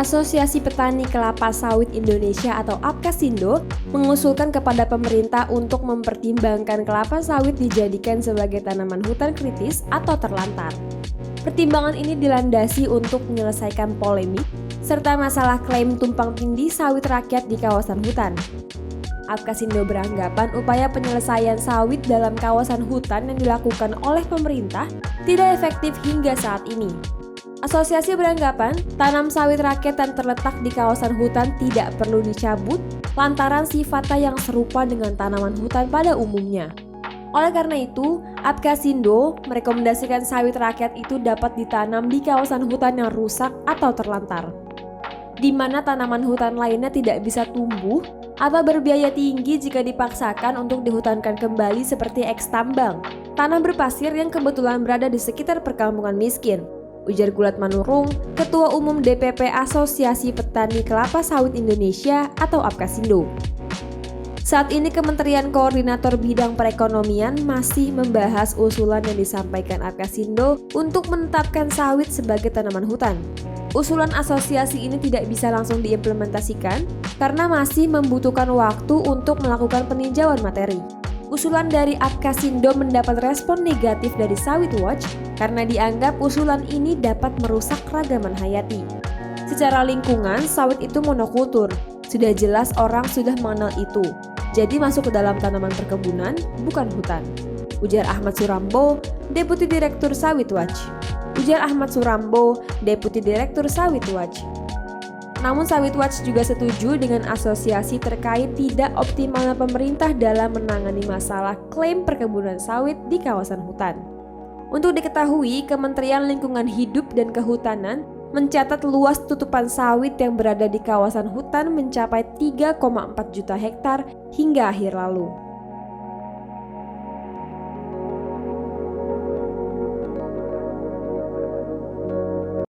Asosiasi Petani Kelapa Sawit Indonesia atau APKASindo mengusulkan kepada pemerintah untuk mempertimbangkan kelapa sawit dijadikan sebagai tanaman hutan kritis atau terlantar. Pertimbangan ini dilandasi untuk menyelesaikan polemik serta masalah klaim tumpang tindih sawit rakyat di kawasan hutan. APKASindo beranggapan upaya penyelesaian sawit dalam kawasan hutan yang dilakukan oleh pemerintah tidak efektif hingga saat ini. Asosiasi beranggapan tanam sawit rakyat yang terletak di kawasan hutan tidak perlu dicabut lantaran sifatnya yang serupa dengan tanaman hutan pada umumnya. Oleh karena itu, APKASindo merekomendasikan sawit rakyat itu dapat ditanam di kawasan hutan yang rusak atau terlantar, di mana tanaman hutan lainnya tidak bisa tumbuh atau berbiaya tinggi jika dipaksakan untuk dihutankan kembali seperti eks tambang, tanah berpasir yang kebetulan berada di sekitar perkampungan miskin, ujar Gulat Manurung, Ketua Umum DPP Asosiasi Petani Kelapa Sawit Indonesia atau APKASindo. Saat ini Kementerian Koordinator Bidang Perekonomian masih membahas usulan yang disampaikan APKASindo untuk menetapkan sawit sebagai tanaman hutan. Usulan asosiasi ini tidak bisa langsung diimplementasikan karena masih membutuhkan waktu untuk melakukan peninjauan materi. Usulan dari APKASindo mendapat respon negatif dari Sawit Watch karena dianggap usulan ini dapat merusak keragaman hayati. Secara lingkungan, sawit itu monokultur. Sudah jelas orang sudah mengenal itu. Jadi masuk ke dalam tanaman perkebunan, bukan hutan. Ujar Ahmad Surambo, Deputi Direktur Sawit Watch. Namun Sawit Watch juga setuju dengan asosiasi terkait tidak optimalnya pemerintah dalam menangani masalah klaim perkebunan sawit di kawasan hutan. Untuk diketahui, Kementerian Lingkungan Hidup dan Kehutanan mencatat luas tutupan sawit yang berada di kawasan hutan mencapai 3,4 juta hektar hingga akhir lalu.